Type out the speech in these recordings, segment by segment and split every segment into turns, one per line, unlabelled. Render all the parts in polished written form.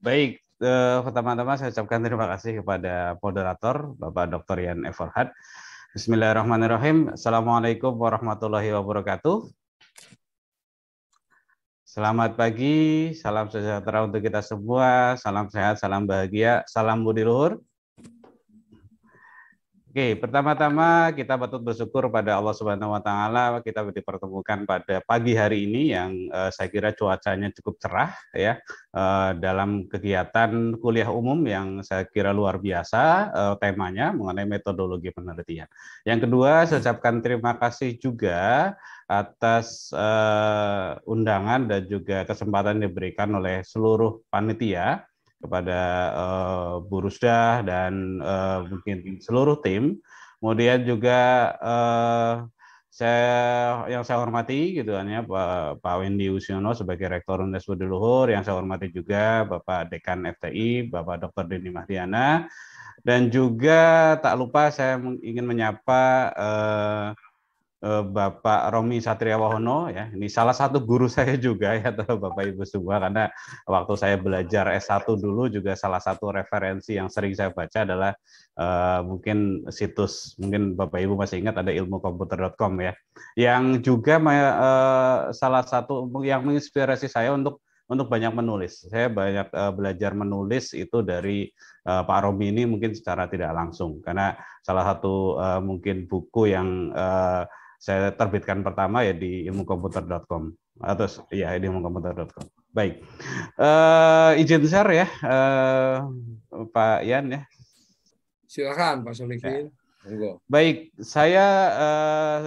Baik, pertama-tama saya ucapkan terima kasih kepada moderator Bapak Dr. Yan Everhad. Bismillahirrahmanirrahim. Assalamualaikum warahmatullahi wabarakatuh. Selamat pagi, salam sejahtera untuk kita semua, salam sehat, salam bahagia, salam budi luhur. Oke, pertama-tama kita patut bersyukur pada Allah Subhanahu wa taala kita dipertemukan pada pagi hari ini yang saya kira cuacanya cukup cerah ya dalam kegiatan kuliah umum yang saya kira luar biasa temanya mengenai metodologi penelitian. Yang kedua, saya ucapkan terima kasih juga atas undangan dan juga kesempatan diberikan oleh seluruh panitia kepada Bu Rusdah dan mungkin seluruh tim. Kemudian juga yang saya hormati gitu kan ya Pak Wendy Usiono sebagai Rektor Universitas Budi Luhur, yang saya hormati juga Bapak Dekan FTI, Bapak Dr. Deni Mahdiana, dan juga tak lupa saya ingin menyapa Bapak Romi Satriawahono ya. Ini salah satu guru saya juga ya Bapak Ibu semua, karena waktu saya belajar S1 dulu juga salah satu referensi yang sering saya baca adalah mungkin situs, mungkin Bapak Ibu masih ingat ada ilmukomputer.com ya. Yang juga salah satu yang menginspirasi saya untuk banyak menulis. Saya banyak belajar menulis itu dari Pak Romi ini mungkin secara tidak langsung, karena salah satu mungkin buku yang saya terbitkan pertama ya di ilmukomputer.com atau ya di ilmukomputer.com. Baik, izin share ya Pak Yan ya.
Silakan Pak
Ya.
Solikin.
Baik, saya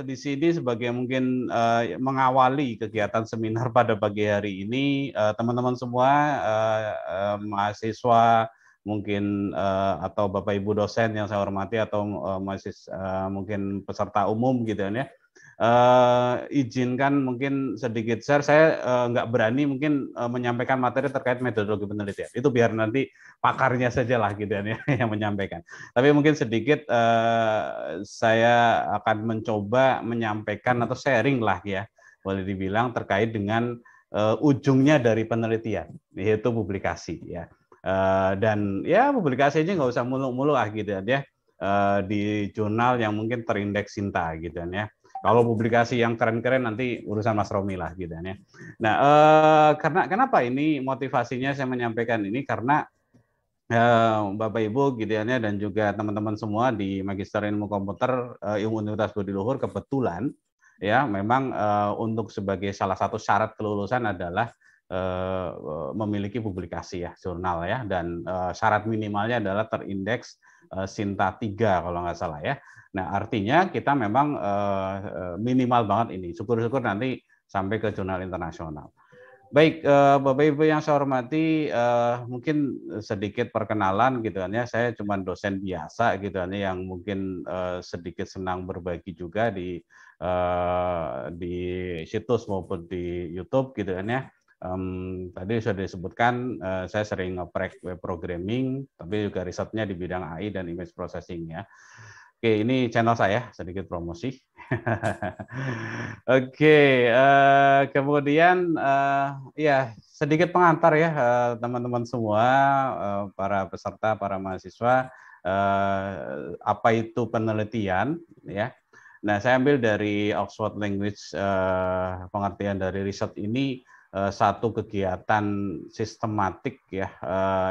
di sini sebagai mungkin mengawali kegiatan seminar pada pagi hari ini, teman-teman semua mahasiswa mungkin atau Bapak Ibu dosen yang saya hormati atau mungkin peserta umum gitu ya. Izinkan mungkin sedikit share. Saya nggak berani mungkin menyampaikan materi terkait metodologi penelitian. Itu biar nanti pakarnya saja lah gitu ya yang menyampaikan. Tapi mungkin sedikit saya akan mencoba menyampaikan atau sharing lah ya, boleh dibilang terkait dengan ujungnya dari penelitian, yaitu publikasi ya. Dan ya publikasinya nggak usah mulu-mulu lah gitu ya, di jurnal yang mungkin terindeks Sinta gitu ya. Kalau publikasi yang keren-keren nanti urusan Mas Romi lah gitu ya. Nah, karena kenapa ini motivasinya saya menyampaikan ini karena Bapak Ibu gitu ya dan juga teman-teman semua di Magister Ilmu Komputer Ilmu Universitas Budi Luhur kebetulan ya memang untuk sebagai salah satu syarat kelulusan adalah memiliki publikasi ya jurnal ya, dan syarat minimalnya adalah terindeks Sinta 3 kalau nggak salah ya. Nah, artinya kita memang minimal banget ini. Syukur-syukur nanti sampai ke jurnal internasional. Baik, Bapak Ibu yang saya hormati, mungkin sedikit perkenalan gitu kan ya. Saya cuma dosen biasa gitu kan ya, yang mungkin sedikit senang berbagi juga di situs maupun di YouTube gitu kan ya. Tadi sudah disebutkan saya sering nge-pract web programming, tapi juga risetnya di bidang AI dan image processing ya. Oke, ini channel saya, sedikit promosi. Oke, kemudian ya sedikit pengantar ya teman-teman semua, para peserta, para mahasiswa, apa itu penelitian ya. Nah, saya ambil dari Oxford Language, pengertian dari riset ini satu kegiatan sistematik ya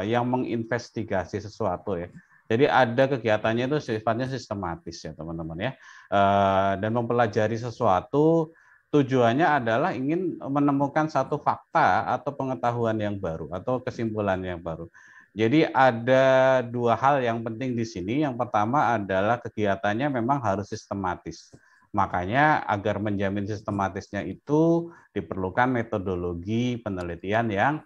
yang menginvestigasi sesuatu ya. Jadi ada kegiatannya itu sifatnya sistematis ya teman-teman ya, dan mempelajari sesuatu tujuannya adalah ingin menemukan satu fakta atau pengetahuan yang baru atau kesimpulan yang baru. Jadi ada dua hal yang penting di sini. Yang pertama adalah kegiatannya memang harus sistematis. Makanya agar menjamin sistematisnya itu diperlukan metodologi penelitian yang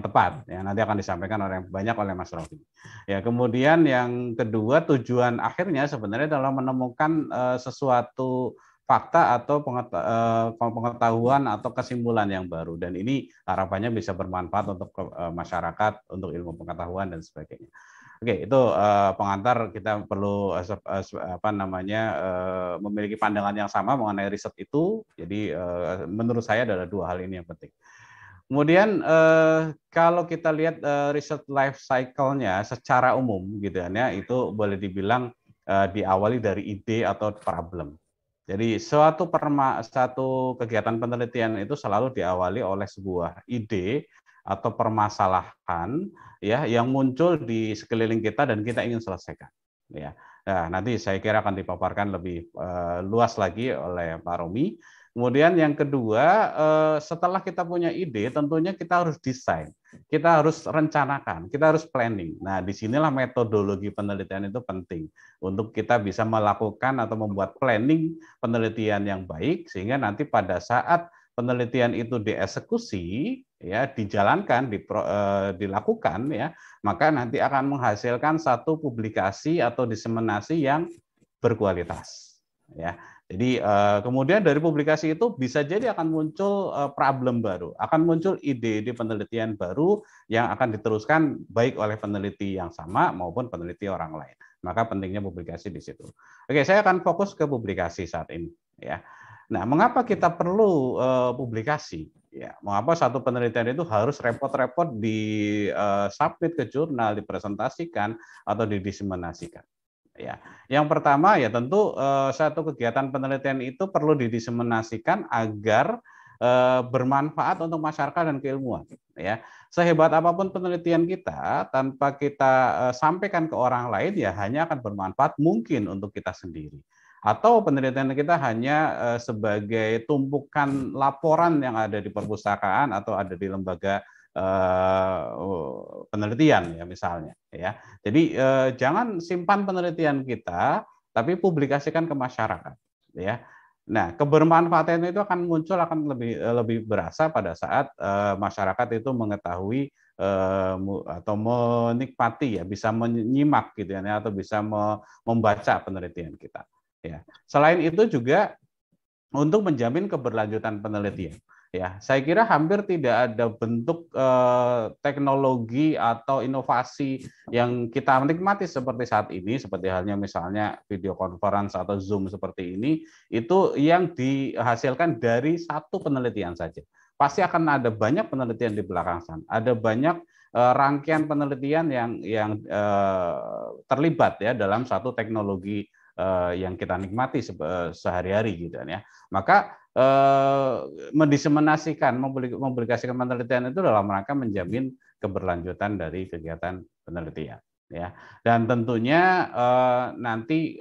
tepat. Ya, nanti akan disampaikan banyak oleh Mas Rofi. Ya, kemudian yang kedua tujuan akhirnya sebenarnya adalah menemukan sesuatu fakta atau pengetahuan atau kesimpulan yang baru, dan ini harapannya bisa bermanfaat untuk masyarakat, untuk ilmu pengetahuan dan sebagainya. Oke, itu pengantar. Kita perlu memiliki pandangan yang sama mengenai riset itu. Jadi menurut saya adalah dua hal ini yang penting. Kemudian kalau kita lihat research life cycle-nya secara umum gitu ya, itu boleh dibilang diawali dari ide atau problem. Jadi satu kegiatan penelitian itu selalu diawali oleh sebuah ide atau permasalahan ya yang muncul di sekeliling kita dan kita ingin selesaikan. Ya. Nah, nanti saya kira akan dipaparkan lebih luas lagi oleh Pak Romi. Kemudian yang kedua, setelah kita punya ide, tentunya kita harus desain, kita harus rencanakan, kita harus planning. Nah, disinilah metodologi penelitian itu penting untuk kita bisa melakukan atau membuat planning penelitian yang baik, sehingga nanti pada saat penelitian itu dieksekusi, ya dijalankan, dilakukan, ya maka nanti akan menghasilkan satu publikasi atau diseminasi yang berkualitas. Ya, jadi kemudian dari publikasi itu bisa jadi akan muncul problem baru, akan muncul ide-ide penelitian baru yang akan diteruskan baik oleh peneliti yang sama maupun peneliti orang lain. Maka pentingnya publikasi di situ. Oke, saya akan fokus ke publikasi saat ini. Ya, nah mengapa kita perlu publikasi? Ya, mengapa satu penelitian itu harus repot-repot di submit ke jurnal, dipresentasikan atau didiseminasikan? Ya, yang pertama ya tentu satu kegiatan penelitian itu perlu didiseminasikan agar bermanfaat untuk masyarakat dan keilmuan. Ya, sehebat apapun penelitian kita, tanpa kita sampaikan ke orang lain, ya hanya akan bermanfaat mungkin untuk kita sendiri. Atau penelitian kita hanya sebagai tumpukan laporan yang ada di perpustakaan atau ada di lembaga penelitian ya misalnya ya. Jadi jangan simpan penelitian kita tapi publikasikan ke masyarakat ya. Nah, kebermanfaatan itu akan muncul akan lebih berasa pada saat masyarakat itu mengetahui atau menikmati ya, bisa menyimak gitu ya atau bisa membaca penelitian kita ya. Selain itu juga untuk menjamin keberlanjutan penelitian. Ya, saya kira hampir tidak ada bentuk teknologi atau inovasi yang kita nikmati seperti saat ini, seperti halnya misalnya video conference atau Zoom seperti ini, itu yang dihasilkan dari satu penelitian saja. Pasti akan ada banyak penelitian di belakang sana, ada banyak rangkaian penelitian yang terlibat ya dalam satu teknologi yang kita nikmati sehari-hari gitu ya. Maka mendiseminasikan, mempublikasikan penelitian itu dalam rangka menjamin keberlanjutan dari kegiatan penelitian. Ya, dan tentunya nanti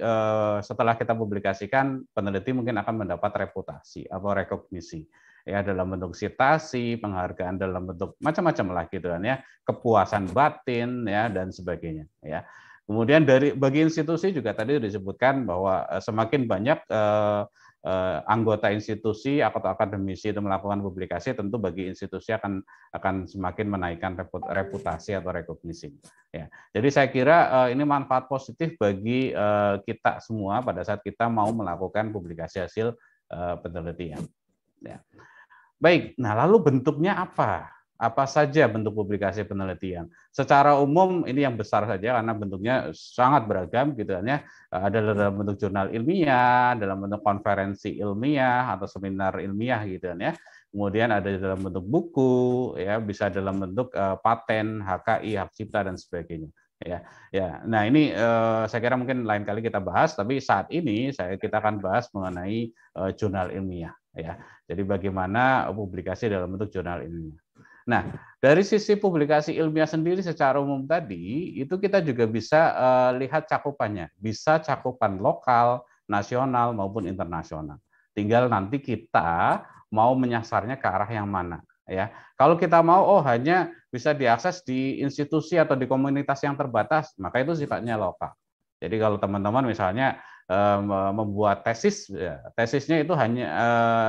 setelah kita publikasikan, peneliti mungkin akan mendapat reputasi atau rekognisi ya dalam bentuk sitasi, penghargaan dalam bentuk macam-macam lah gitu kan ya, kepuasan batin ya dan sebagainya ya. Kemudian bagi institusi juga tadi disebutkan bahwa semakin banyak anggota institusi atau akademisi itu melakukan publikasi, tentu bagi institusi akan semakin menaikkan reputasi atau rekognisi. Ya, jadi saya kira ini manfaat positif bagi kita semua pada saat kita mau melakukan publikasi hasil penelitian. Ya. Baik, nah lalu bentuknya apa? Apa saja bentuk publikasi penelitian? Secara umum ini yang besar saja karena bentuknya sangat beragam gitu kan ya. Ada dalam bentuk jurnal ilmiah, dalam bentuk konferensi ilmiah atau seminar ilmiah gitu kan ya. Kemudian ada dalam bentuk buku, ya bisa dalam bentuk paten, HKI, hak cipta dan sebagainya. Ya, ya. Nah ini saya kira mungkin lain kali kita bahas, tapi saat ini kita akan bahas mengenai jurnal ilmiah. Ya, jadi bagaimana publikasi dalam bentuk jurnal ilmiah. Nah, dari sisi publikasi ilmiah sendiri secara umum tadi, itu kita juga bisa lihat cakupannya. Bisa cakupan lokal, nasional, maupun internasional. Tinggal nanti kita mau menyasarnya ke arah yang mana. Ya, kalau kita mau hanya bisa diakses di institusi atau di komunitas yang terbatas, maka itu sifatnya lokal. Jadi kalau teman-teman misalnya membuat tesis, ya, tesisnya itu hanya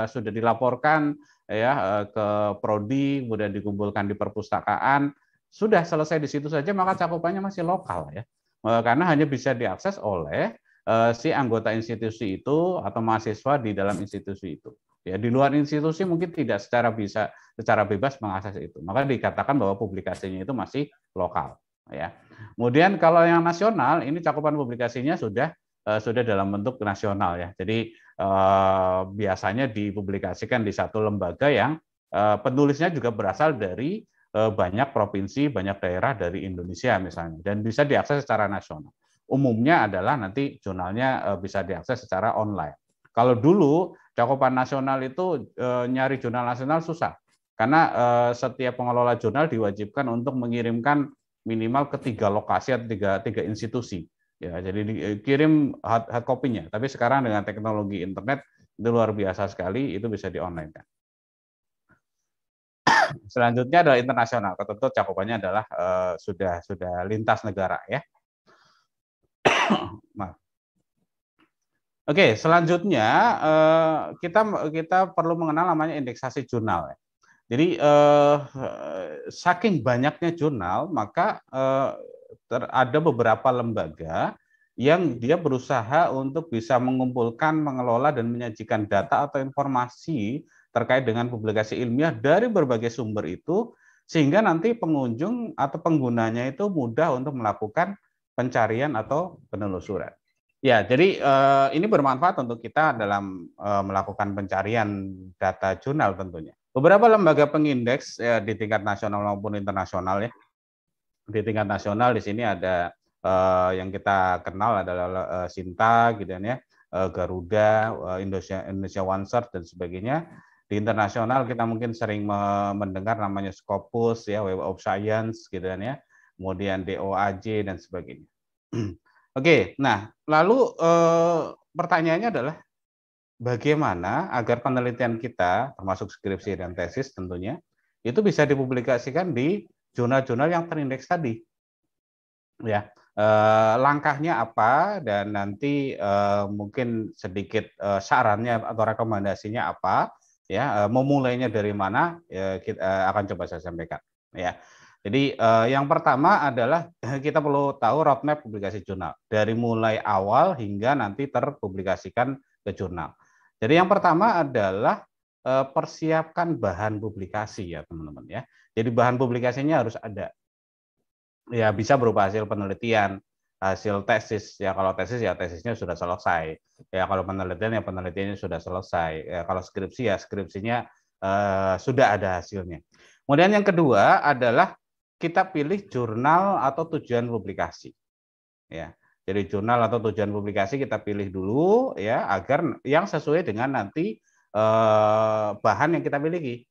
sudah dilaporkan ya ke prodi, kemudian dikumpulkan di perpustakaan, sudah selesai di situ saja, maka cakupannya masih lokal ya, karena hanya bisa diakses oleh si anggota institusi itu atau mahasiswa di dalam institusi itu. Ya, di luar institusi mungkin tidak secara bebas mengakses itu. Maka dikatakan bahwa publikasinya itu masih lokal. Ya. Kemudian kalau yang nasional, ini cakupan publikasinya sudah dalam bentuk nasional ya. Jadi biasanya dipublikasikan di satu lembaga yang Penulisnya juga berasal dari banyak provinsi, banyak daerah dari Indonesia misalnya, dan bisa diakses secara nasional. Umumnya adalah nanti jurnalnya bisa diakses secara online. Kalau dulu cakupan nasional itu nyari jurnal nasional susah, karena setiap pengelola jurnal diwajibkan untuk mengirimkan minimal ke 3 lokasi atau tiga institusi. Ya, jadi dikirim hard copy-nya. Tapi sekarang dengan teknologi internet itu luar biasa sekali, itu bisa di-online kan. Selanjutnya adalah internasional. Tentu cakupannya adalah sudah lintas negara ya. Oke, selanjutnya kita perlu mengenal namanya indeksasi jurnal. Jadi saking banyaknya jurnal, maka ada beberapa lembaga yang dia berusaha untuk bisa mengumpulkan, mengelola, dan menyajikan data atau informasi terkait dengan publikasi ilmiah dari berbagai sumber itu, sehingga nanti pengunjung atau penggunanya itu mudah untuk melakukan pencarian atau penelusuran. Ya, jadi ini bermanfaat untuk kita dalam melakukan pencarian data jurnal tentunya. Beberapa lembaga pengindeks ya, di tingkat nasional maupun internasional ya. Di tingkat nasional di sini ada yang kita kenal adalah Sinta gitu ya, Garuda, Indonesia OneSearch dan sebagainya. Di internasional kita mungkin sering mendengar namanya Scopus ya, Web of Science gitu ya. Kemudian DOAJ dan sebagainya. Oke, nah lalu pertanyaannya adalah bagaimana agar penelitian kita, termasuk skripsi dan tesis tentunya, itu bisa dipublikasikan di jurnal-jurnal yang terindeks tadi. Ya, langkahnya apa dan nanti mungkin sedikit sarannya atau rekomendasinya apa, ya, memulainya dari mana, ya, kita akan coba saya sampaikan. Ya, jadi yang pertama adalah kita perlu tahu roadmap publikasi jurnal dari mulai awal hingga nanti terpublikasikan ke jurnal. Jadi yang pertama adalah persiapkan bahan publikasi ya teman-teman ya. Jadi bahan publikasinya harus ada. Ya bisa berupa hasil penelitian, hasil tesis. Ya kalau tesis ya tesisnya sudah selesai. Ya kalau penelitian ya penelitiannya sudah selesai. Ya kalau skripsi ya skripsinya sudah ada hasilnya. Kemudian yang kedua adalah kita pilih jurnal atau tujuan publikasi. Ya. Jadi jurnal atau tujuan publikasi kita pilih dulu ya agar yang sesuai dengan nanti bahan yang kita miliki.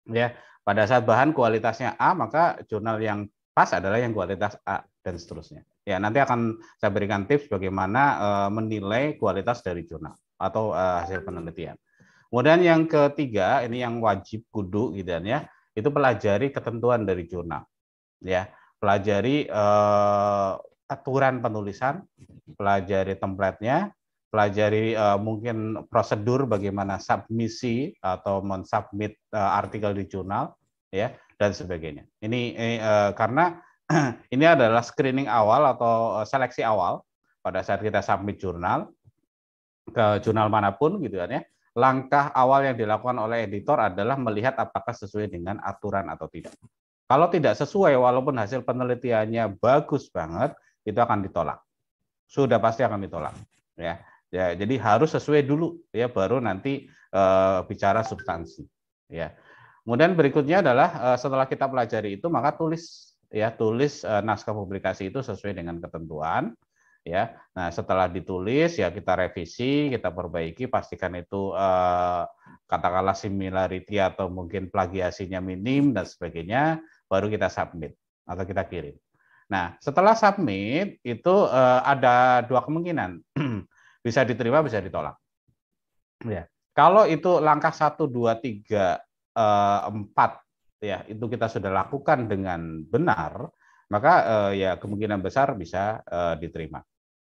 Ya, pada saat bahan kualitasnya A maka jurnal yang pas adalah yang kualitas A dan seterusnya. Ya, nanti akan saya berikan tips bagaimana menilai kualitas dari jurnal atau hasil penelitian. Kemudian yang ketiga ini yang wajib kudu gitu ya, itu pelajari ketentuan dari jurnal. Ya, pelajari aturan penulisan, pelajari template-nya, pelajari mungkin prosedur bagaimana submisi atau mensubmit artikel di jurnal, ya dan sebagainya. Ini karena ini adalah screening awal atau seleksi awal pada saat kita submit jurnal ke jurnal manapun gitu kan ya. Langkah awal yang dilakukan oleh editor adalah melihat apakah sesuai dengan aturan atau tidak. Kalau tidak sesuai, walaupun hasil penelitiannya bagus banget, itu akan ditolak. Sudah pasti akan ditolak. Ya, jadi harus sesuai dulu, ya, baru nanti bicara substansi. Ya. Kemudian berikutnya adalah setelah kita pelajari itu, maka tulis naskah publikasi itu sesuai dengan ketentuan. Ya, nah setelah ditulis ya kita revisi, kita perbaiki, pastikan itu katakanlah similarity atau mungkin plagiasinya minim dan sebagainya, baru kita submit atau kita kirim. Nah setelah submit itu ada dua kemungkinan, bisa diterima, bisa ditolak. Ya, kalau itu langkah 1, 2, 3, 4 ya itu kita sudah lakukan dengan benar, maka ya kemungkinan besar bisa diterima.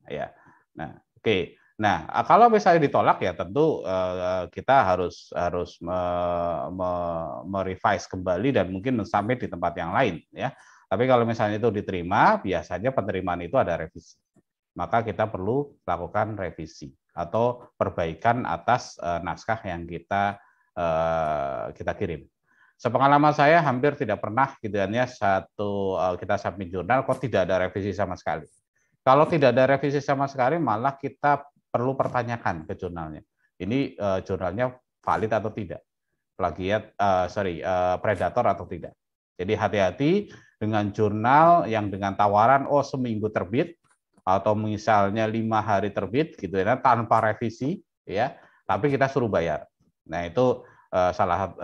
Ya, nah oke. Nah kalau misalnya ditolak ya tentu kita harus merevise kembali dan mungkin men-submit di tempat yang lain ya. Tapi kalau misalnya itu diterima, biasanya penerimaan itu ada revisi. Maka kita perlu lakukan revisi atau perbaikan atas naskah yang kita kirim. Sepengalaman saya hampir tidak pernah gitu ya kita submit jurnal kok tidak ada revisi sama sekali. Kalau tidak ada revisi sama sekali, malah kita perlu pertanyakan ke jurnalnya. Ini jurnalnya valid atau tidak? plagiat, predator atau tidak. Jadi hati-hati dengan jurnal yang dengan tawaran seminggu terbit atau misalnya 5 hari terbit gitu ya, tanpa revisi ya, tapi kita suruh bayar. Nah itu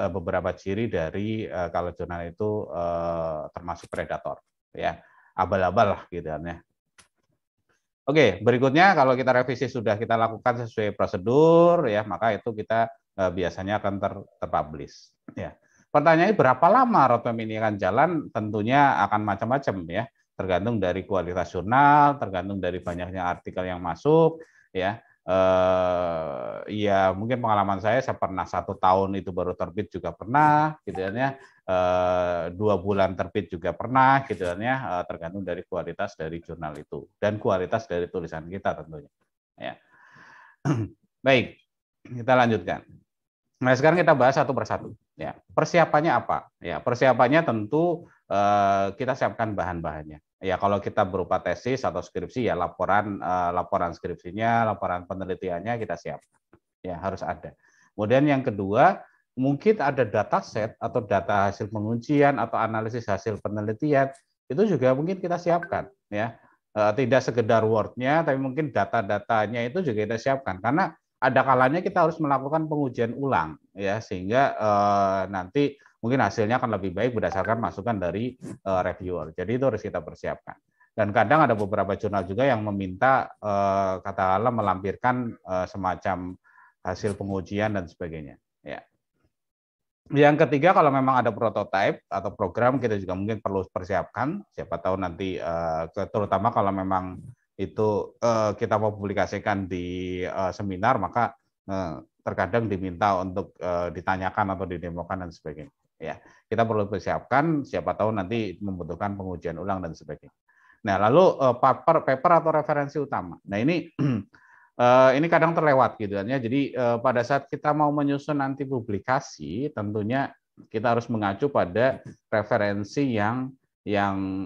beberapa ciri dari kalau jurnal itu termasuk predator ya, abal-abal lah gitu kan ya. Oke, berikutnya kalau kita revisi sudah kita lakukan sesuai prosedur ya, maka itu kita biasanya akan terpublish ya. Pertanyaannya berapa lama roadmap ini akan jalan? Tentunya akan macam-macam ya, tergantung dari kualitas jurnal, tergantung dari banyaknya artikel yang masuk ya. Ya mungkin pengalaman saya pernah 1 tahun itu baru terbit juga pernah gitu ya. 2 bulan terbit juga pernah gitu ya, tergantung dari kualitas dari jurnal itu dan kualitas dari tulisan kita tentunya ya. Baik, kita lanjutkan. Nah sekarang kita bahas satu persatu ya. Persiapannya apa ya? Persiapannya tentu kita siapkan bahan-bahannya ya. Kalau kita berupa tesis atau skripsi ya, laporan skripsinya, laporan penelitiannya kita siapkan ya, harus ada. Kemudian yang kedua, mungkin ada dataset atau data hasil pengujian atau analisis hasil penelitian, itu juga mungkin kita siapkan ya. Tidak sekedar Word-nya, tapi mungkin data-datanya itu juga kita siapkan, karena ada kalanya kita harus melakukan pengujian ulang ya, sehingga nanti mungkin hasilnya akan lebih baik berdasarkan masukan dari reviewer. Jadi itu harus kita persiapkan. Dan kadang ada beberapa jurnal juga yang meminta katakanlah melampirkan semacam hasil pengujian dan sebagainya ya. Yang ketiga, kalau memang ada prototipe atau program, kita juga mungkin perlu persiapkan. Siapa tahu nanti, terutama kalau memang itu kita mau publikasikan di seminar, maka terkadang diminta untuk ditanyakan atau didemokan dan sebagainya. Ya, kita perlu persiapkan. Siapa tahu nanti membutuhkan pengujian ulang dan sebagainya. Nah, lalu paper atau referensi utama. Nah, ini kadang terlewat gitu kan ya. Jadi pada saat kita mau menyusun nanti publikasi, tentunya kita harus mengacu pada referensi yang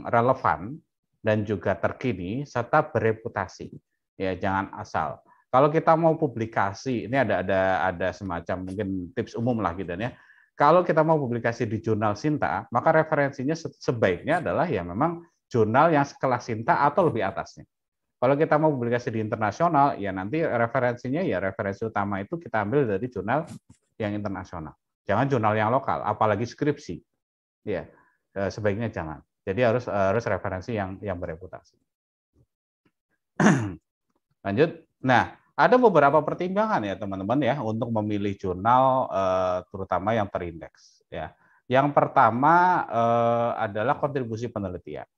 relevan dan juga terkini serta bereputasi. Ya, jangan asal. Kalau kita mau publikasi, ini ada semacam mungkin tips umum lah gitu ya. Kalau kita mau publikasi di jurnal Sinta, maka referensinya sebaiknya adalah ya memang jurnal yang sekelas Sinta atau lebih atasnya. Kalau kita mau publikasi di internasional, ya nanti referensinya ya referensi utama itu kita ambil dari jurnal yang internasional. Jangan jurnal yang lokal, apalagi skripsi. Ya, sebaiknya jangan. Jadi harus referensi yang bereputasi. Lanjut. Nah, ada beberapa pertimbangan ya teman-teman ya untuk memilih jurnal terutama yang terindeks. Ya, yang pertama adalah kontribusi penelitian.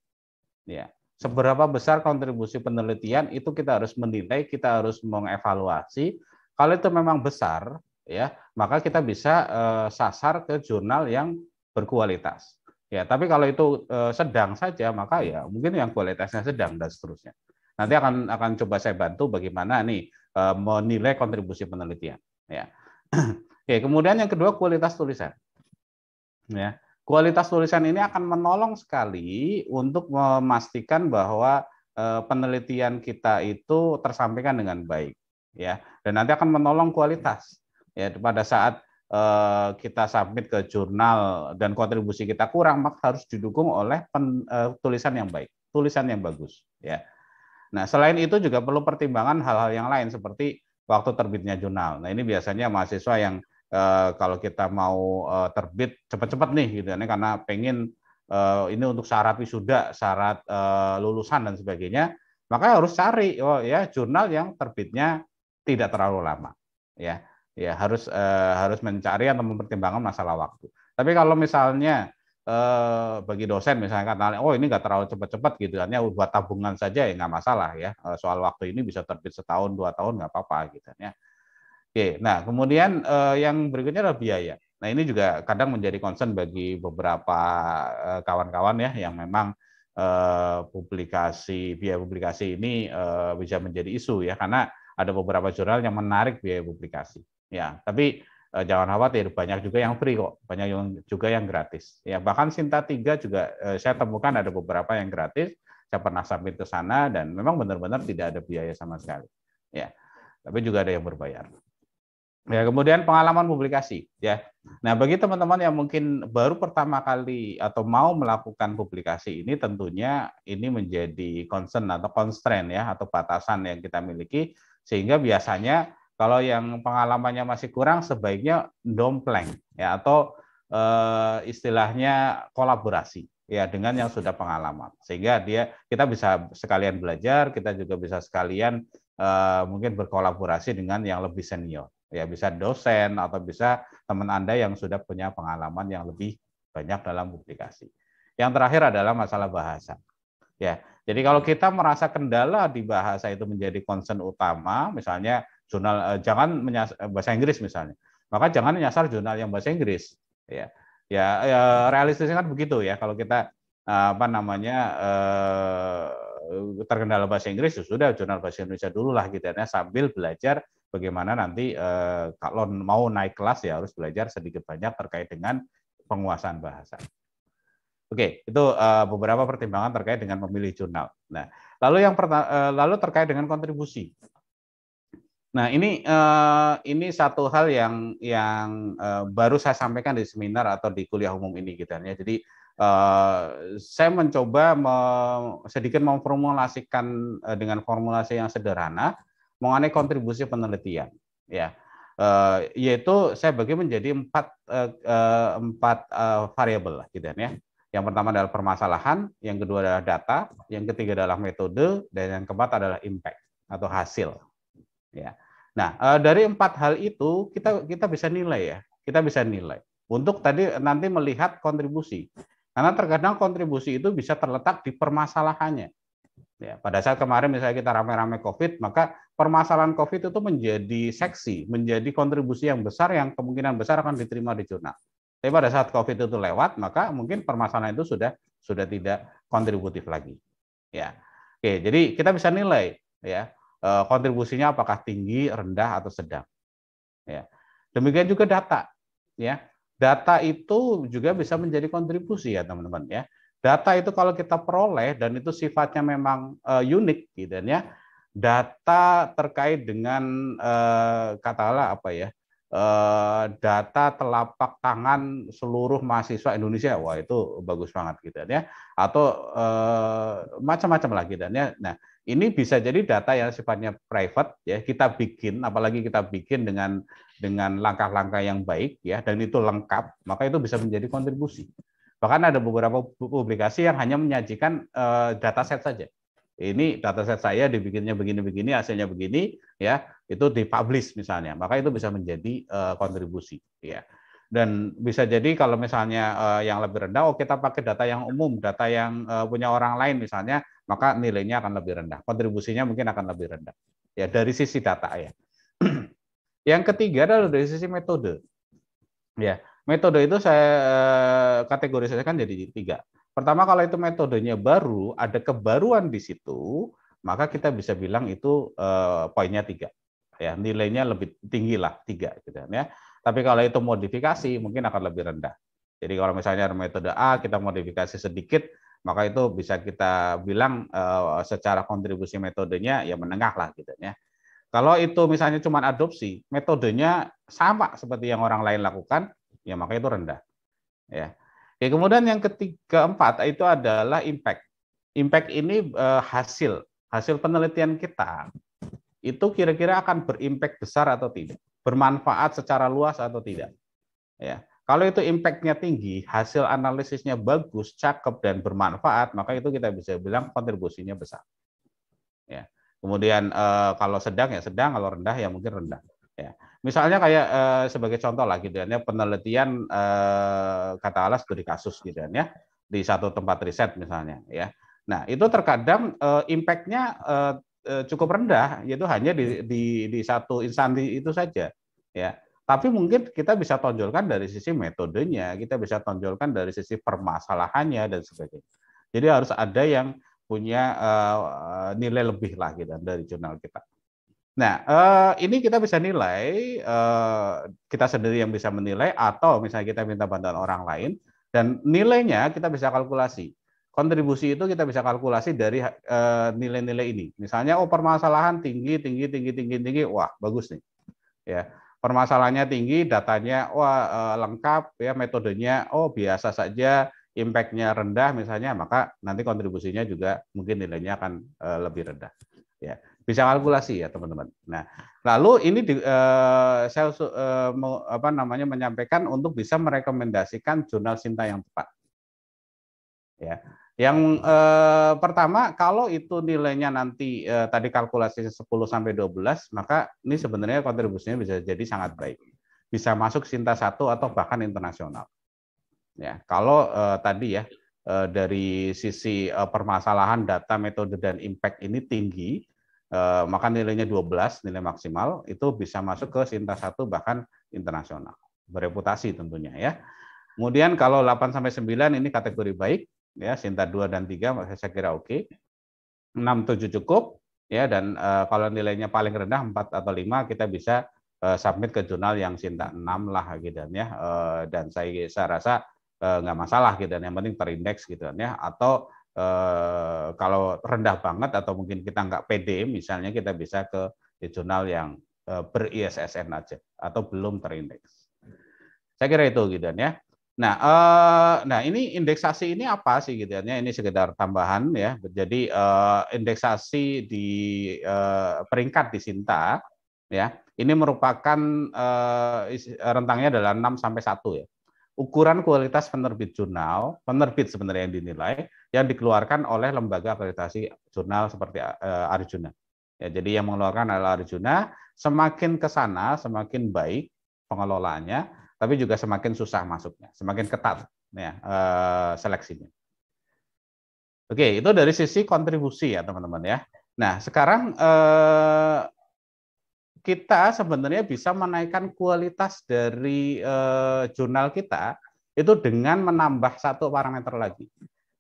Ya. Seberapa besar kontribusi penelitian itu kita harus menilai, kita harus mengevaluasi. Kalau itu memang besar, ya maka kita bisa sasar ke jurnal yang berkualitas. Ya, tapi kalau itu sedang saja, maka ya mungkin yang kualitasnya sedang dan seterusnya. Nanti akan coba saya bantu bagaimana nih menilai kontribusi penelitian. Ya. Oke, kemudian yang kedua kualitas tulisan. Ya. Kualitas tulisan ini akan menolong sekali untuk memastikan bahwa penelitian kita itu tersampaikan dengan baik, ya. Dan nanti akan menolong kualitas, ya. Pada saat kita submit ke jurnal dan kontribusi kita kurang, maka harus didukung oleh tulisan yang baik, tulisan yang bagus, ya. Nah, selain itu juga perlu pertimbangan hal-hal yang lain seperti waktu terbitnya jurnal. Nah, ini biasanya mahasiswa yang kalau kita mau terbit cepat-cepat nih gitu ya, karena pengen ini untuk syarat wisuda, syarat lulusan dan sebagainya, maka harus cari ya jurnal yang terbitnya tidak terlalu lama, ya harus mencari atau mempertimbangkan masalah waktu. Tapi kalau misalnya bagi dosen misalnya kata, ini nggak terlalu cepat-cepat gitu kan ya, buat tabungan saja ya nggak masalah ya, soal waktu ini bisa terbit setahun 2 tahun nggak apa-apa gitu ya. Oke, nah kemudian yang berikutnya adalah biaya. Nah ini juga kadang menjadi concern bagi beberapa kawan-kawan ya yang memang biaya publikasi ini bisa menjadi isu ya, karena ada beberapa jurnal yang menarik biaya publikasi. Ya, tapi jangan khawatir, banyak juga yang free kok, banyak juga yang gratis. Ya bahkan Sinta 3 juga saya temukan ada beberapa yang gratis. Saya pernah submit ke sana dan memang benar-benar tidak ada biaya sama sekali. Ya, tapi juga ada yang berbayar. Ya, kemudian pengalaman publikasi ya. Nah, bagi teman-teman yang mungkin baru pertama kali atau mau melakukan publikasi ini, tentunya ini menjadi concern atau constraint ya, atau batasan yang kita miliki, sehingga biasanya kalau yang pengalamannya masih kurang sebaiknya dompleng ya, atau istilahnya kolaborasi ya dengan yang sudah pengalaman, sehingga kita bisa sekalian belajar, kita juga bisa sekalian mungkin berkolaborasi dengan yang lebih senior. Ya, bisa dosen atau bisa teman Anda yang sudah punya pengalaman yang lebih banyak dalam publikasi. Yang terakhir adalah masalah bahasa. Ya, jadi kalau kita merasa kendala di bahasa itu menjadi concern utama, misalnya jurnal jangan bahasa Inggris misalnya, maka jangan menyasar jurnal yang bahasa Inggris. Ya, realistisnya kan begitu ya. Kalau kita apa namanya terkendala bahasa Inggris, sudah jurnal bahasa Indonesia dulu lah gitu ya, sambil belajar bagaimana nanti kalau mau naik kelas ya harus belajar sedikit banyak terkait dengan penguasaan bahasa. Oke, itu beberapa pertimbangan terkait dengan memilih jurnal. Nah, lalu terkait dengan kontribusi. Nah, ini satu hal yang baru saya sampaikan di seminar atau di kuliah umum ini gitu ya. Jadi saya mencoba sedikit memformulasikan dengan formulasi yang sederhana mengenai kontribusi penelitian, ya, yaitu saya bagi menjadi empat variabel, gitu ya. Yang pertama adalah permasalahan, yang kedua adalah data, yang ketiga adalah metode, dan yang keempat adalah impact atau hasil. Ya. Nah, dari empat hal itu kita bisa nilai ya, kita bisa nilai untuk tadi nanti melihat kontribusi. Karena terkadang kontribusi itu bisa terletak di permasalahannya. Ya, pada saat kemarin misalnya kita rame-rame COVID, maka permasalahan COVID itu menjadi seksi, menjadi kontribusi yang besar yang kemungkinan besar akan diterima di jurnal. Tapi pada saat COVID itu lewat, maka mungkin permasalahan itu sudah tidak kontributif lagi. Ya, oke, jadi kita bisa nilai ya kontribusinya apakah tinggi, rendah atau sedang. Ya, demikian juga data. Ya, data itu juga bisa menjadi kontribusi ya teman-teman ya. Data itu kalau kita peroleh dan itu sifatnya memang unik gitu ya. Data terkait dengan katakanlah apa ya? Data telapak tangan seluruh mahasiswa Indonesia, wah itu bagus banget gitu ya. Atau macam-macam lah gitu ya. Nah, ini bisa jadi data yang sifatnya private ya, kita bikin, apalagi kita bikin dengan langkah-langkah yang baik ya, dan itu lengkap, maka itu bisa menjadi kontribusi. Bahkan ada beberapa publikasi yang hanya menyajikan dataset saja. Ini dataset saya dibikinnya begini-begini, hasilnya begini, ya itu dipublish misalnya, maka itu bisa menjadi kontribusi. Ya. Dan bisa jadi kalau misalnya yang lebih rendah, oh kita pakai data yang umum, data yang punya orang lain misalnya, maka nilainya akan lebih rendah, kontribusinya mungkin akan lebih rendah. Ya dari sisi data ya. Yang ketiga adalah dari sisi metode. Ya, metode itu saya kategorisasikan jadi tiga. Pertama, kalau itu metodenya baru, ada kebaruan di situ, maka kita bisa bilang itu poinnya 3. Ya, nilainya lebih tinggi lah 3 gitu ya. Tapi kalau itu modifikasi mungkin akan lebih rendah. Jadi kalau misalnya metode A kita modifikasi sedikit, maka itu bisa kita bilang secara kontribusi metodenya ya menengah lah gitu ya. Kalau itu misalnya cuma adopsi, metodenya sama seperti yang orang lain lakukan, ya maka itu rendah. Ya. Oke, kemudian yang keempat itu adalah impact. Impact ini hasil penelitian kita itu kira-kira akan berimpact besar atau tidak, bermanfaat secara luas atau tidak. Ya. Kalau itu impact-nya tinggi, hasil analisisnya bagus, cakep dan bermanfaat, maka itu kita bisa bilang kontribusinya besar. Ya. Kemudian kalau sedang ya sedang, kalau rendah ya mungkin rendah. Ya. Misalnya kayak sebagai contoh lah gitu ya, penelitian katakanlah studi kasus gitu ya, di satu tempat riset misalnya ya. Nah, itu terkadang impact-nya cukup rendah, yaitu hanya di satu instansi itu saja. Ya. Tapi mungkin kita bisa tonjolkan dari sisi metodenya, kita bisa tonjolkan dari sisi permasalahannya dan sebagainya. Jadi harus ada yang punya nilai lebih lah gitu dari jurnal kita. Nah, ini kita bisa nilai, kita sendiri yang bisa menilai, atau misalnya kita minta bantuan orang lain, dan nilainya kita bisa kalkulasi. Kontribusi itu kita bisa kalkulasi dari nilai-nilai ini. Misalnya, oh permasalahan tinggi, wah bagus nih. Ya, permasalahannya tinggi, datanya lengkap, ya metodenya biasa saja, impact-nya rendah misalnya, maka nanti kontribusinya juga mungkin nilainya akan lebih rendah. Ya, bisa kalkulasi ya teman-teman. Nah, lalu ini saya menyampaikan untuk bisa merekomendasikan jurnal Sinta yang tepat. Ya, yang pertama, kalau itu nilainya nanti tadi kalkulasinya 10 sampai 12, maka ini sebenarnya kontribusinya bisa jadi sangat baik. Bisa masuk Sinta 1 atau bahkan internasional. Ya, kalau tadi ya dari sisi permasalahan data, metode dan impact ini tinggi, maka nilainya 12, nilai maksimal itu bisa masuk ke Sinta 1 bahkan internasional. Bereputasi tentunya ya. Kemudian kalau 8 sampai 9 ini kategori baik, ya Sinta 2 dan 3 saya kira oke. 6 7 cukup ya, dan kalau nilainya paling rendah 4 atau 5 kita bisa submit ke jurnal yang Sinta 6 lah gitu ya. Dan saya rasa nggak masalah gitu, yang penting terindeks gitu ya. Atau kalau rendah banget atau mungkin kita nggak pede misalnya, kita bisa ke jurnal yang ber-ISSN aja atau belum terindeks. Saya kira itu gitu ya. Nah, ini indeksasi ini apa sih gitu ya? Ini sekedar tambahan ya. Jadi indeksasi di peringkat di Sinta ya. Ini merupakan rentangnya adalah 6 sampai 1 ya. Ukuran kualitas penerbit jurnal, penerbit sebenarnya yang dinilai, yang dikeluarkan oleh lembaga akreditasi jurnal seperti Arjuna. Ya, jadi yang mengeluarkan adalah Arjuna. Semakin ke sana, semakin baik pengelolaannya, tapi juga semakin susah masuknya, semakin ketat ya seleksinya. Oke, itu dari sisi kontribusi ya teman-teman ya. Nah, sekarang kita sebenarnya bisa menaikkan kualitas dari jurnal kita itu dengan menambah satu parameter lagi,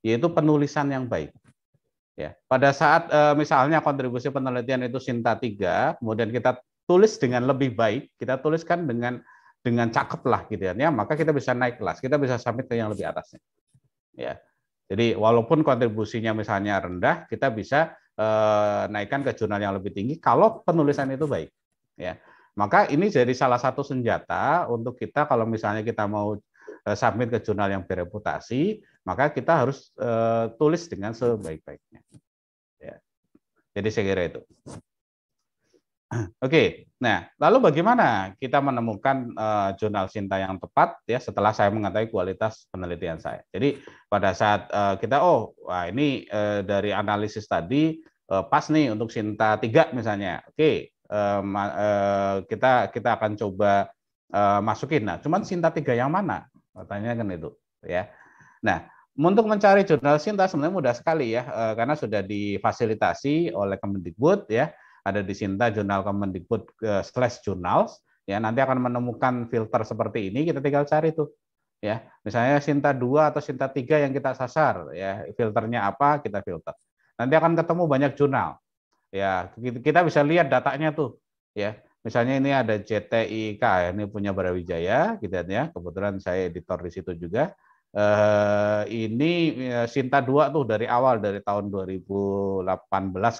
yaitu penulisan yang baik. Ya, pada saat misalnya kontribusi penelitian itu Sinta 3, kemudian kita tulis dengan lebih baik, kita tuliskan dengan cakep lah gitu ya, maka kita bisa naik kelas, kita bisa submit ke yang lebih atasnya. Ya. Jadi walaupun kontribusinya misalnya rendah, kita bisa naikkan ke jurnal yang lebih tinggi kalau penulisan itu baik. Ya. Maka ini jadi salah satu senjata untuk kita kalau misalnya kita mau submit ke jurnal yang bereputasi, maka kita harus tulis dengan sebaik-baiknya. Ya. Jadi saya kira itu. Oke, nah lalu bagaimana kita menemukan jurnal Sinta yang tepat ya setelah saya mengetahui kualitas penelitian saya. Jadi pada saat kita ini dari analisis tadi pas nih untuk Sinta 3 misalnya. Oke, kita akan coba masukin. Nah, cuman Sinta 3 yang mana? Katanya kan itu ya. Nah, untuk mencari jurnal Sinta sebenarnya mudah sekali ya, karena sudah difasilitasi oleh Kemendikbud ya. Ada di Sinta Jurnal Kemendikbud /journals ya, nanti akan menemukan filter seperti ini, kita tinggal cari tuh ya, misalnya Sinta 2 atau Sinta 3 yang kita sasar ya, filternya apa kita filter, nanti akan ketemu banyak jurnal ya, kita bisa lihat datanya tuh ya, misalnya ini ada JTIK ini punya Brawijaya gitu ya, kebetulan saya editor di situ juga. Ini Sinta 2 tuh dari awal, dari tahun 2018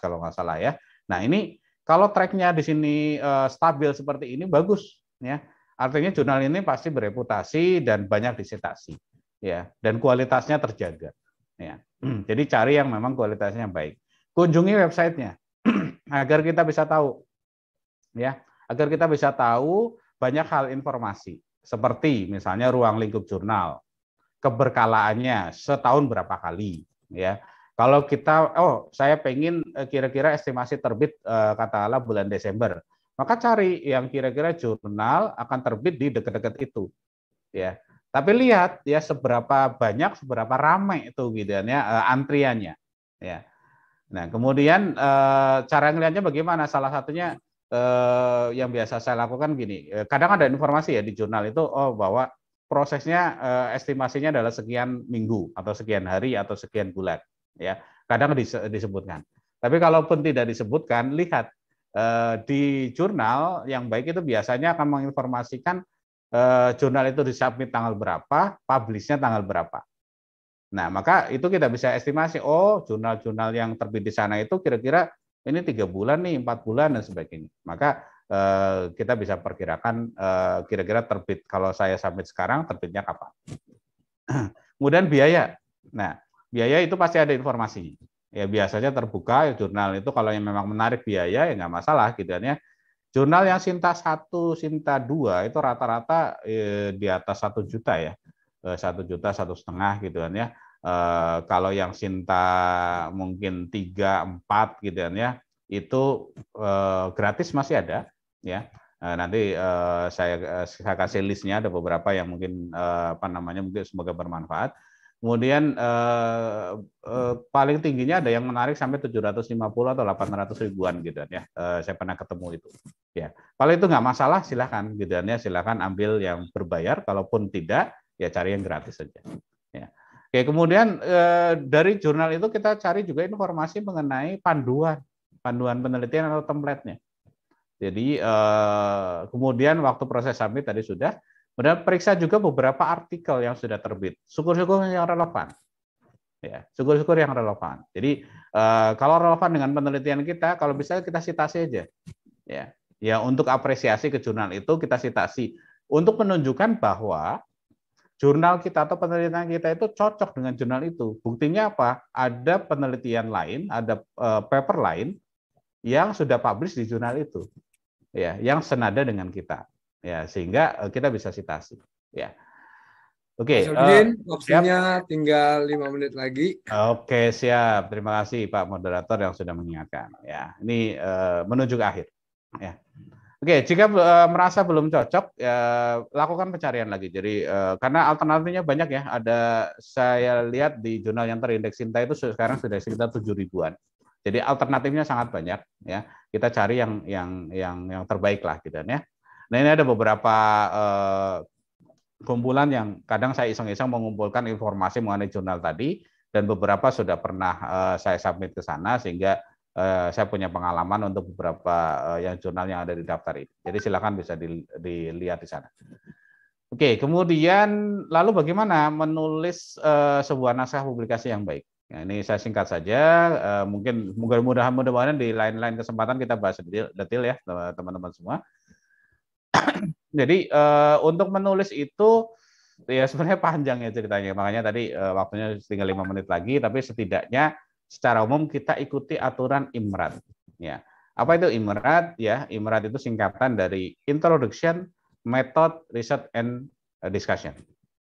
kalau nggak salah ya. Nah, ini kalau tracknya di sini stabil seperti ini bagus ya. Artinya jurnal ini pasti bereputasi dan banyak disitasi ya, dan kualitasnya terjaga ya. Jadi cari yang memang kualitasnya baik. Kunjungi websitenya agar kita bisa tahu ya, agar kita bisa tahu banyak hal informasi seperti misalnya ruang lingkup jurnal, keberkalaannya setahun berapa kali ya. Kalau kita saya pengen kira-kira estimasi terbit katakanlah bulan Desember, maka cari yang kira-kira jurnal akan terbit di dekat-dekat itu ya. Tapi lihat ya seberapa banyak, seberapa ramai itu gitu ya antriannya ya. Nah, kemudian cara ngelihatnya bagaimana? Salah satunya yang biasa saya lakukan gini, kadang ada informasi ya di jurnal itu bahwa prosesnya estimasinya adalah sekian minggu atau sekian hari atau sekian bulan ya, kadang disebutkan. Tapi kalaupun tidak disebutkan, lihat di jurnal yang baik itu biasanya akan menginformasikan jurnal itu disubmit tanggal berapa, publishnya tanggal berapa. Nah, maka itu kita bisa estimasi, jurnal-jurnal yang terbit di sana itu kira-kira ini 3 bulan nih, 4 bulan dan sebagainya. Maka kita bisa perkirakan kira-kira terbit kalau saya submit sekarang terbitnya kapan. Kemudian biaya. Nah, biaya itu pasti ada informasinya. Ya biasanya terbuka ya, jurnal itu kalau yang memang menarik biaya ya nggak masalah gitu kan ya. Jurnal yang Sinta 1, Sinta 2 itu rata-rata di atas 1 juta ya. 1 juta, 1,5 gitu kan ya. Kalau yang Sinta mungkin 3, 4 gitu kan ya, itu gratis masih ada ya. Nanti saya kasih listnya, ada beberapa yang mungkin apa namanya mungkin semoga bermanfaat. Kemudian paling tingginya ada yang menarik sampai 750 atau 800 ribuan gitu ya. Saya pernah ketemu itu. Ya, kalau itu nggak masalah silahkan gitu ya. Silahkan ambil yang berbayar. Kalaupun tidak ya cari yang gratis saja. Ya. Oke, kemudian dari jurnal itu kita cari juga informasi mengenai panduan penelitian atau template-nya. Jadi kemudian waktu proses submit tadi sudah. Kemudian periksa juga beberapa artikel yang sudah terbit. Syukur-syukur yang relevan. Ya, syukur-syukur yang relevan. Jadi kalau relevan dengan penelitian kita, kalau bisa kita citasi aja. Ya, ya untuk apresiasi ke jurnal itu kita citasi untuk menunjukkan bahwa jurnal kita atau penelitian kita itu cocok dengan jurnal itu. Buktinya apa? Ada penelitian lain, ada paper lain yang sudah publish di jurnal itu. Ya, yang senada dengan kita. Ya, sehingga kita bisa citasi. Ya. Oke,
waktunya tinggal 5 menit lagi.
Oke, siap. Terima kasih Pak Moderator yang sudah mengingatkan. Ya, ini menuju ke akhir. Ya. Oke, jika merasa belum cocok, ya, lakukan pencarian lagi. Jadi karena alternatifnya banyak ya. Ada saya lihat di jurnal yang terindeks Sinta itu sekarang sudah sekitar 7 ribuan. Jadi alternatifnya sangat banyak. Ya, kita cari yang terbaik lah, gitu ya. Nah ini ada beberapa kumpulan yang kadang saya iseng-iseng mengumpulkan informasi mengenai jurnal tadi dan beberapa sudah pernah saya submit ke sana sehingga saya punya pengalaman untuk beberapa yang jurnal yang ada di daftar ini. Jadi silakan bisa dilihat di sana. Oke, kemudian lalu bagaimana menulis sebuah naskah publikasi yang baik? Nah, ini saya singkat saja. Mungkin mudah-mudahan di lain-lain kesempatan kita bahas detail ya teman-teman semua. Jadi untuk menulis itu ya sebenarnya panjang ya ceritanya. Makanya tadi waktunya tinggal 5 menit lagi, tapi setidaknya secara umum kita ikuti aturan IMRAD. Ya. Apa itu IMRAD? Ya, IMRAD itu singkatan dari Introduction, Method, Research, and Discussion.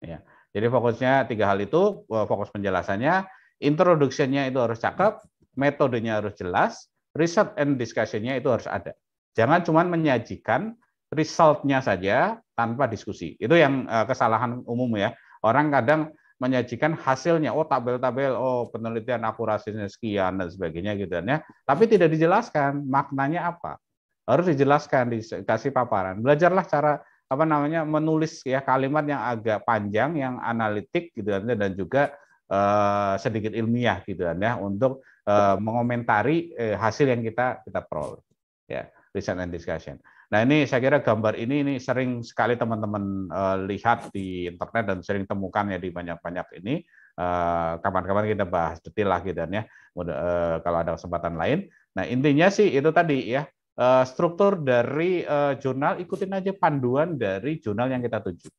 Ya. Jadi fokusnya 3 hal itu, fokus penjelasannya, introduction-nya itu harus cakep, metodenya harus jelas, research and discussion-nya itu harus ada. Jangan cuma menyajikan result-nya saja tanpa diskusi. Itu yang kesalahan umum ya. Orang kadang menyajikan hasilnya, oh tabel-tabel, oh penelitian akurasinya sekian dan sebagainya gitu ya. Tapi tidak dijelaskan maknanya apa. Harus dijelaskan, dikasih paparan. Belajarlah cara apa namanya menulis ya kalimat yang agak panjang, yang analitik gitu dan juga sedikit ilmiah gitu ya untuk mengomentari hasil yang kita peroleh. Ya, research and discussion. Nah ini saya kira gambar ini sering sekali teman-teman lihat di internet dan sering temukan ya di banyak-banyak ini. Kapan-kapan kita bahas detail lah gitu ya. Kalau ada kesempatan lain. Nah intinya sih itu tadi ya struktur dari jurnal ikutin aja panduan dari jurnal yang kita tuju.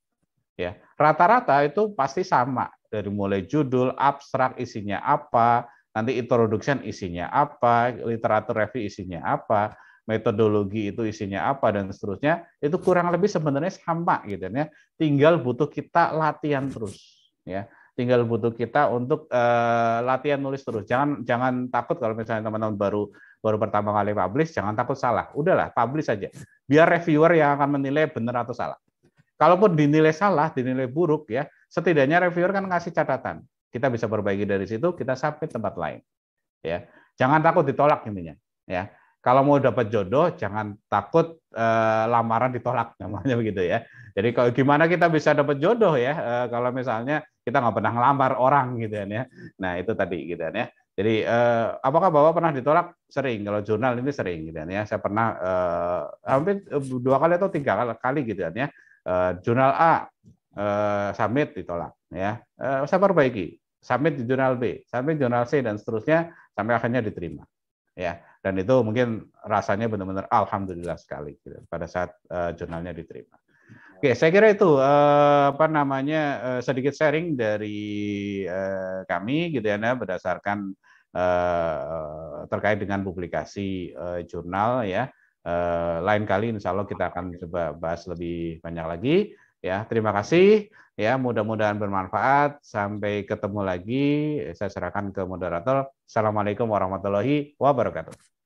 Ya rata-rata itu pasti sama dari mulai judul, abstrak isinya apa, nanti introduction isinya apa, literatur review isinya apa, metodologi itu isinya apa dan seterusnya itu kurang lebih sebenarnya sama gitu ya. Tinggal butuh kita latihan terus ya. Tinggal butuh kita untuk latihan nulis terus. Jangan takut kalau misalnya teman-teman baru pertama kali publish, jangan takut salah. Udahlah, publish saja. Biar reviewer yang akan menilai benar atau salah. Kalaupun dinilai salah, dinilai buruk ya, setidaknya reviewer kan ngasih catatan. Kita bisa perbaiki dari situ, kita submit tempat lain. Ya. Jangan takut ditolak intinya, ya. Kalau mau dapat jodoh, jangan takut lamaran ditolak, namanya begitu ya. Jadi kalau gimana kita bisa dapat jodoh ya, kalau misalnya kita nggak pernah ngelamar orang gitu ya. Nah itu tadi gitu ya. Jadi apakah Bapak pernah ditolak? Sering. Kalau jurnal ini sering gitu ya. Saya pernah hampir 2 kali atau 3 kali gitu ya. Jurnal A submit ditolak ya. Saya perbaiki. Submit di jurnal B, submit jurnal C dan seterusnya sampai akhirnya diterima. Ya, Dan itu mungkin rasanya benar-benar alhamdulillah sekali gitu, pada saat jurnalnya diterima. Oke, saya kira itu sedikit sharing dari kami gitu ya, berdasarkan terkait dengan publikasi jurnal ya. Lain kali insya Allah kita akan coba bahas lebih banyak lagi ya. Terima kasih ya, mudah-mudahan bermanfaat. Sampai ketemu lagi. Saya serahkan ke moderator. Assalamualaikum warahmatullahi wabarakatuh.